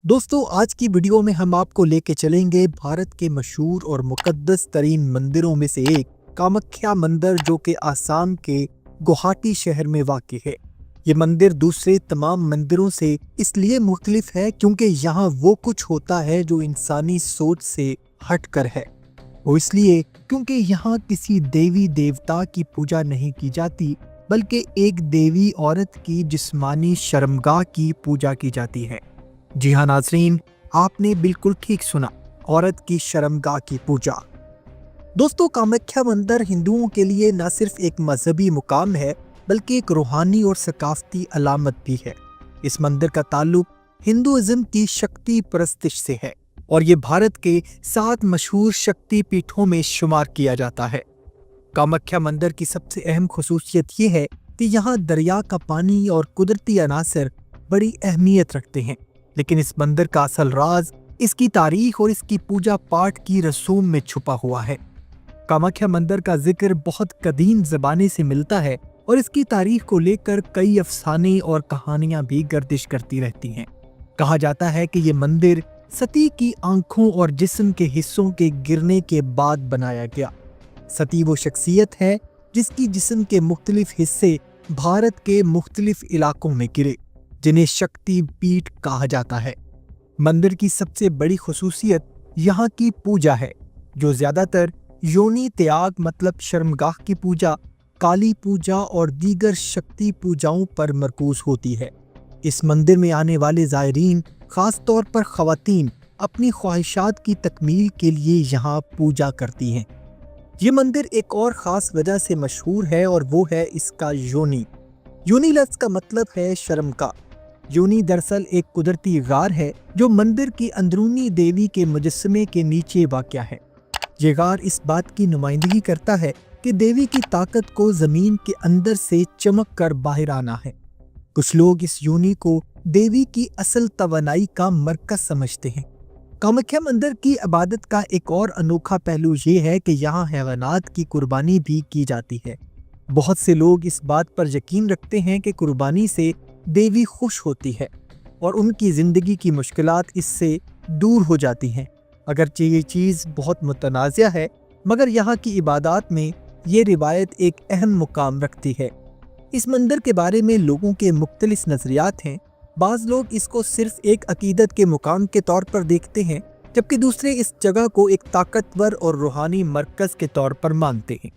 दोस्तों, आज की वीडियो में हम आपको लेके चलेंगे भारत के मशहूर और मुकद्दस तरीन मंदिरों में से एक कामाख्या मंदिर, जो कि आसाम के गुवाहाटी शहर में वाक़ है। ये मंदिर दूसरे तमाम मंदिरों से इसलिए मुख्तलिफ है क्योंकि यहाँ वो कुछ होता है जो इंसानी सोच से हटकर है। वो इसलिए क्योंकि यहाँ किसी देवी देवता की पूजा नहीं की जाती, बल्कि एक देवी औरत की जिस्मानी शर्मगाह की पूजा की जाती है। जी हाँ नाज़रीन, आपने बिल्कुल ठीक सुना, औरत की शर्मगाह की पूजा। दोस्तों, कामाख्या मंदिर हिंदुओं के लिए न सिर्फ एक मजहबी मुकाम है, बल्कि एक रूहानी और सकाफती अलामत भी है। इस मंदिर का ताल्लुक हिंदुइज्म की शक्ति परस्तिश से है और ये भारत के 7 मशहूर शक्ति पीठों में शुमार किया जाता है। कामाख्या मंदिर की सबसे अहम खुसूसियत ये है कि यहाँ दरिया का पानी और कुदरती अनासर बड़ी अहमियत रखते हैं, लेकिन इस मंदिर का असल राज इसकी तारीख और इसकी पूजा पाठ की रसूम में छुपा हुआ है। कामाख्या मंदिर का जिक्र बहुत कदीम ज़माने से मिलता है और इसकी तारीख को लेकर कई अफसाने और कहानियां भी गर्दिश करती रहती हैं। कहा जाता है कि ये मंदिर सती की आंखों और जिस्म के हिस्सों के गिरने के बाद बनाया गया। सती वो शख्सियत है जिसकी जिस्म के मुख्तलिफ हिस्से भारत के मुख्तलिफ इलाकों में गिरे, जिन्हें शक्ति पीठ कहा जाता है। मंदिर की सबसे बड़ी खुसूसियत यहाँ की पूजा है, जो ज़्यादातर योनि त्याग मतलब शर्मगाह की पूजा, काली पूजा और दीगर शक्ति पूजाओं पर मरकूज होती है। इस मंदिर में आने वाले ज़ायरीन, ख़ास तौर पर ख़वातीन, अपनी ख्वाहिशात की तकमील के लिए यहाँ पूजा करती हैं। ये मंदिर एक और ख़ास वजह से मशहूर है और वो है इसका योनि। योनि लफ्ज़ का मतलब है शर्मगाह। योनि दरअसल एक कुदरती गार है जो मंदिर की अंदरूनी देवी के मुजस्समे के नीचे वाक़या है। ये गार इस बात की नुमाइंदगी करता है कि देवी की ताकत को ज़मीन के अंदर से चमक कर बाहर आना है। कुछ लोग इस योनि को देवी की असल तवानाई का मरकज़ समझते हैं। कामाख्या मंदिर की इबादत का एक और अनोखा पहलू ये है कि यहाँ हैवानात की कुर्बानी भी की जाती है। बहुत से लोग इस बात पर यकीन रखते हैं कि कुर्बानी से देवी खुश होती है और उनकी ज़िंदगी की मुश्किलात इससे दूर हो जाती हैं। अगरचे ये चीज़ बहुत मुतनाज़िया है, मगर यहाँ की इबादत में ये रिवायत एक अहम मुकाम रखती है। इस मंदिर के बारे में लोगों के मुख्तलिफ नज़रियात हैं। बाज़ लोग इसको सिर्फ एक अकीदत के मुकाम के तौर पर देखते हैं, जबकि दूसरे इस जगह को एक ताकतवर और रूहानी मरकज़ के तौर पर मानते हैं।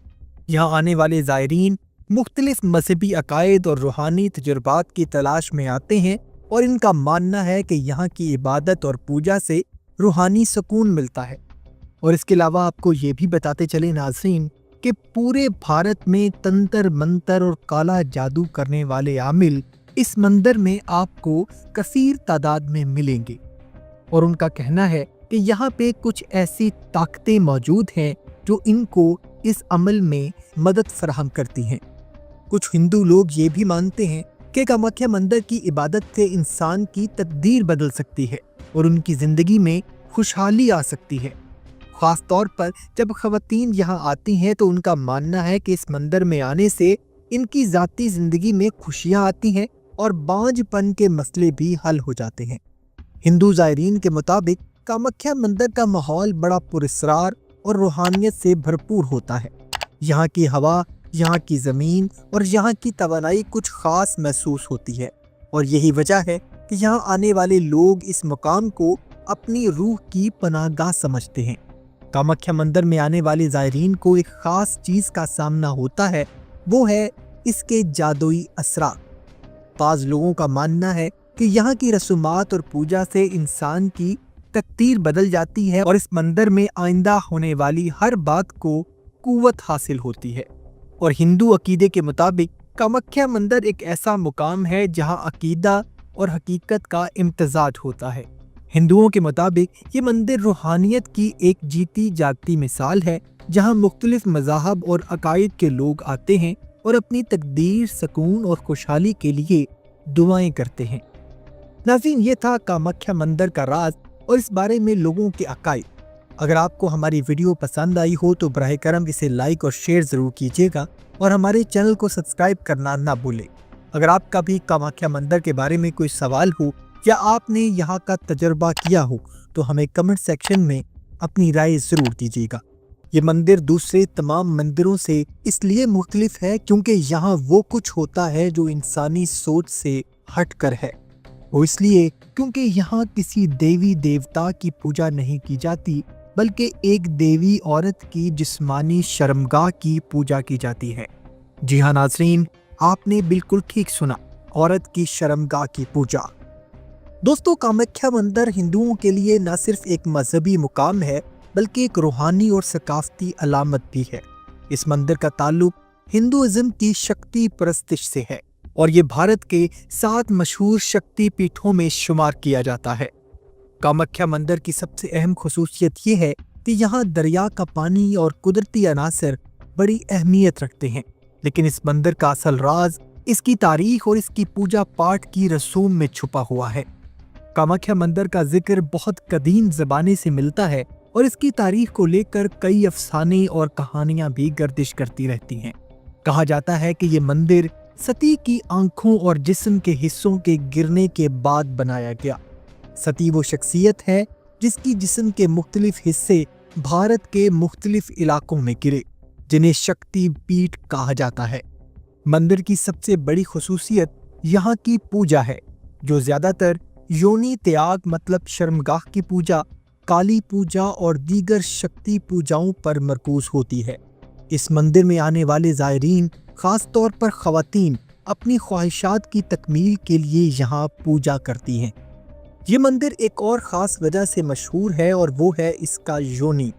यहाँ आने वाले ज़ायरीन मुख्तलिफ मजहबी अकायद और रूहानी तजुर्बात की तलाश में आते हैं और इनका मानना है कि यहाँ की इबादत और पूजा से रूहानी सुकून मिलता है। और इसके अलावा आपको ये भी बताते चले नाज़रीन कि पूरे भारत में तंत्र मंत्र और काला जादू करने वाले आमिल इस मंदिर में आपको कसीर तादाद में मिलेंगे और उनका कहना है कि यहाँ पे कुछ ऐसी ताकतें मौजूद हैं जो इनको इस अमल में मदद फराहम करती हैं। कुछ हिंदू लोग ये भी मानते हैं कि कामाख्या मंदिर की इबादत से इंसान की तकदीर बदल सकती है और उनकी ज़िंदगी में खुशहाली आ सकती है। ख़ास तौर पर जब ख़वातीन यहाँ आती हैं तो उनका मानना है कि इस मंदिर में आने से इनकी ज़ाती ज़िंदगी में खुशियाँ आती हैं और बांझपन के मसले भी हल हो जाते हैं। हिंदू ज़ायरीन के मुताबिक कामाख्या मंदिर का माहौल बड़ा पुरस्कार और रूहानियत से भरपूर होता है। यहाँ की हवा, यहाँ की ज़मीन और यहाँ की तवानाई कुछ ख़ास महसूस होती है और यही वजह है कि यहाँ आने वाले लोग इस मुकाम को अपनी रूह की पनाहगाह समझते हैं। कामाख्या मंदिर में आने वाले ज़ायरीन को एक ख़ास चीज़ का सामना होता है, वो है इसके जादुई असरात। बाज़ लोगों का मानना है कि यहाँ की रसूमात और पूजा से इंसान की तकदीर बदल जाती है और इस मंदिर में आइंदा होने वाली हर बात को कुव्वत हासिल होती है। और हिंदू अकीदे के मुताबिक कामाख्या मंदिर एक ऐसा मुकाम है जहाँ अकीदा और हकीकत का इम्तजाज होता है। हिंदुओं के मुताबिक ये मंदिर रूहानियत की एक जीती जागती मिसाल है, जहाँ मुख्तलिफ मज़ाहब और अकायद के लोग आते हैं और अपनी तकदीर, सुकून और खुशहाली के लिए दुआएं करते हैं। नाज़रीन, ये था कामाख्या मंदिर का राज और इस बारे में लोगों के अकायद। अगर आपको हमारी वीडियो पसंद आई हो तो बराह करम इसे लाइक और शेयर ज़रूर कीजिएगा और हमारे चैनल को सब्सक्राइब करना ना भूलें। अगर आपका भी कामाख्या मंदिर के बारे में कोई सवाल हो या आपने यहाँ का तजर्बा किया हो तो हमें कमेंट सेक्शन में अपनी राय ज़रूर दीजिएगा। ये मंदिर दूसरे तमाम मंदिरों से इसलिए मुख्तलिफ है क्योंकि यहाँ वो कुछ होता है जो इंसानी सोच से हटकर है। वो इसलिए क्योंकि यहाँ किसी देवी देवता की पूजा नहीं की जाती, बल्कि एक देवी औरत की जिस्मानी शर्मगाह की पूजा की जाती है। जी हाँ नाज़रीन, आपने बिल्कुल ठीक सुना, औरत की शर्मगाह की पूजा। दोस्तों, कामाख्या मंदिर हिंदुओं के लिए न सिर्फ एक मजहबी मुकाम है बल्कि एक रूहानी और सकाफती अलामत भी है। इस मंदिर का ताल्लुक हिंदुइज्म की शक्ति परस्तिश से है और ये भारत के 7 मशहूर शक्ति पीठों में शुमार किया जाता है। कामाख्या मंदिर की सबसे अहम खुसूसियत ये है कि यहाँ दरिया का पानी और कुदरती अनासर बड़ी अहमियत रखते हैं, लेकिन इस मंदिर का असल राज इसकी तारीख और इसकी पूजा पाठ की रसूम में छुपा हुआ है। कामाख्या मंदिर का जिक्र बहुत कदीम ज़माने से मिलता है और इसकी तारीख को लेकर कई अफसाने और कहानियां भी गर्दिश करती रहती हैं। कहा जाता है कि ये मंदिर सती की आंखों और जिस्म के हिस्सों के गिरने के बाद बनाया गया। सती वो शख्सियत है जिसकी जिस्म के मुख्तलिफ हिस्से भारत के मुख्तलिफ इलाकों में गिरे, जिन्हें शक्ति पीठ कहा जाता है। मंदिर की सबसे बड़ी खुसूसियत यहाँ की पूजा है, जो ज़्यादातर योनि त्याग मतलब शर्मगाह की पूजा, काली पूजा और दीगर शक्ति पूजाओं पर मरकूज होती है। इस मंदिर में आने वाले ज़ायरीन, ख़ास तौर पर ख़वातीन, अपनी ख्वाहिशात की तकमील के लिए यहाँ पूजा करती हैं। ये मंदिर एक और ख़ास वजह से मशहूर है और वो है इसका योनि।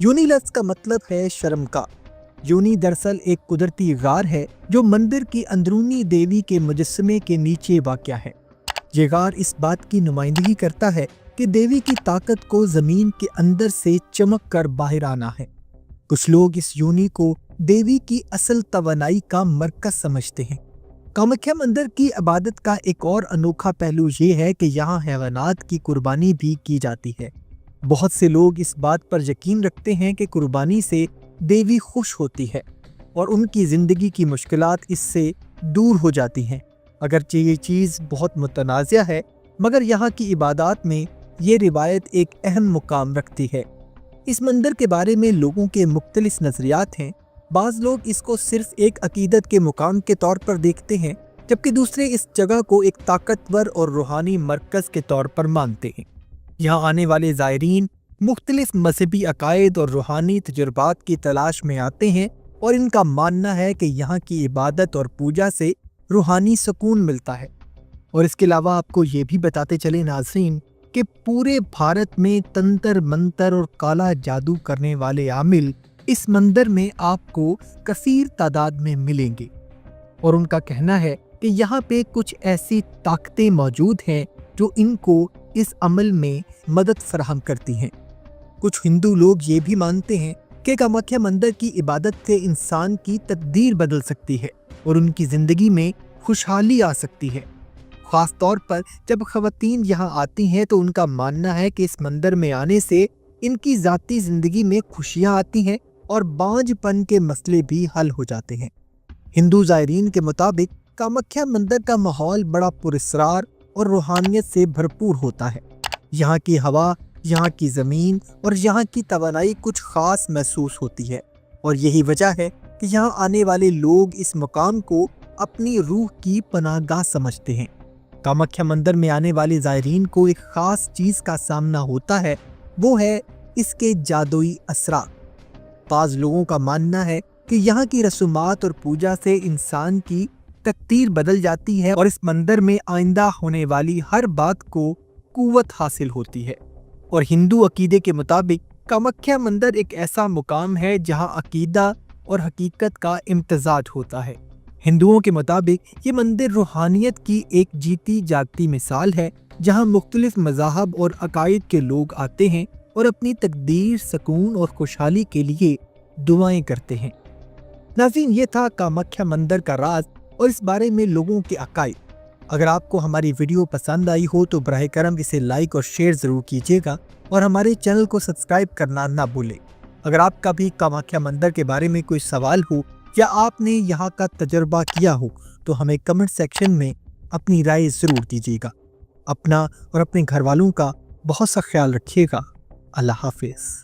योनि लफ्ज़ का मतलब है शर्मगाह। योनि दरअसल एक कुदरती गार है जो मंदिर की अंदरूनी देवी के मुजस्समे के नीचे वाक़या है। ये गार इस बात की नुमाइंदगी करता है कि देवी की ताकत को ज़मीन के अंदर से चमक कर बाहर आना है। कुछ लोग इस योनि को देवी की असल तवानाई का मरकज़ समझते हैं। कामाख्या मंदिर की इबादत का एक और अनोखा पहलू ये है कि यहाँ हैवानात की कुर्बानी भी की जाती है। बहुत से लोग इस बात पर यकीन रखते हैं कि कुर्बानी से देवी खुश होती है और उनकी ज़िंदगी की मुश्किलात इससे दूर हो जाती हैं। अगरचे ये चीज़ बहुत मुतनाज़िया है, मगर यहाँ की इबादत में ये रिवायत एक अहम मुकाम रखती है। इस मंदिर के बारे में लोगों के मुख्तलिफ नज़रियात हैं। बाज़ लोग इसको सिर्फ एक अकीदत के मुकाम के तौर पर देखते हैं, जबकि दूसरे इस जगह को एक ताकतवर और रूहानी मरकज़ के तौर पर मानते हैं। यहाँ आने वाले ज़ायरीन मुख्तलिफ मजहबी अकायद और रूहानी तजुर्बात की तलाश में आते हैं और इनका मानना है कि यहाँ की इबादत और पूजा से रूहानी सुकून मिलता है। और इसके अलावा आपको ये भी बताते चले नाज़रीन कि पूरे भारत में तंत्र मंत्र और काला जादू करने वाले आमिल इस मंदिर में आपको कसीर तादाद में मिलेंगे और उनका कहना है कि यहाँ पे कुछ ऐसी ताकतें मौजूद हैं जो इनको इस अमल में मदद फराहम करती हैं। कुछ हिंदू लोग ये भी मानते हैं कि कामाख्या मंदिर की इबादत से इंसान की तकदीर बदल सकती है और उनकी ज़िंदगी में खुशहाली आ सकती है। ख़ास तौर पर जब ख़वातीन यहाँ आती हैं तो उनका मानना है कि इस मंदिर में आने से इनकी ज़ाती ज़िंदगी में खुशियाँ आती हैं और बांझपन के मसले भी हल हो जाते हैं। हिंदू ज़ायरीन के मुताबिक कामाख्या मंदिर का माहौल बड़ा पुरस्रार और रूहानियत से भरपूर होता है। यहाँ की हवा, यहाँ की ज़मीन और यहाँ की तवानाई कुछ ख़ास महसूस होती है और यही वजह है कि यहाँ आने वाले लोग इस मुकाम को अपनी रूह की पनाहगाह समझते हैं। कामाख्या मंदिर में आने वाले ज़ायरीन को एक ख़ास चीज़ का सामना होता है, वो है इसके जादुई असरार। बाज़ लोगों का मानना है कि यहाँ की रसूमात और पूजा से इंसान की तकदीर बदल जाती है और इस मंदिर में आइंदा होने वाली हर बात को कुव्वत हासिल होती है। और हिंदू अकीदे के मुताबिक कामाख्या मंदिर एक ऐसा मुकाम है जहाँ अकीदा और हकीकत का इम्तजाज होता है। हिंदुओं के मुताबिक ये मंदिर रूहानियत की एक जीती जागती मिसाल है, जहाँ मुख्तलिफ मज़ाहब और अकायद के लोग आते हैं और अपनी तकदीर, सुकून और खुशहाली के लिए दुआएं करते हैं। नाज़रीन, ये था कामाख्या मंदिर का राज और इस बारे में लोगों के अकायद। अगर आपको हमारी वीडियो पसंद आई हो तो बराह करम इसे लाइक और शेयर ज़रूर कीजिएगा और हमारे चैनल को सब्सक्राइब करना ना भूलें। अगर आपका भी कामाख्या मंदिर के बारे में कोई सवाल हो या आपने यहाँ का तजर्बा किया हो तो हमें कमेंट सेक्शन में अपनी राय ज़रूर दीजिएगा। اپنا اور اپنے گھر والوں کا بہت سا خیال رکھیے گا۔ اللہ حافظ۔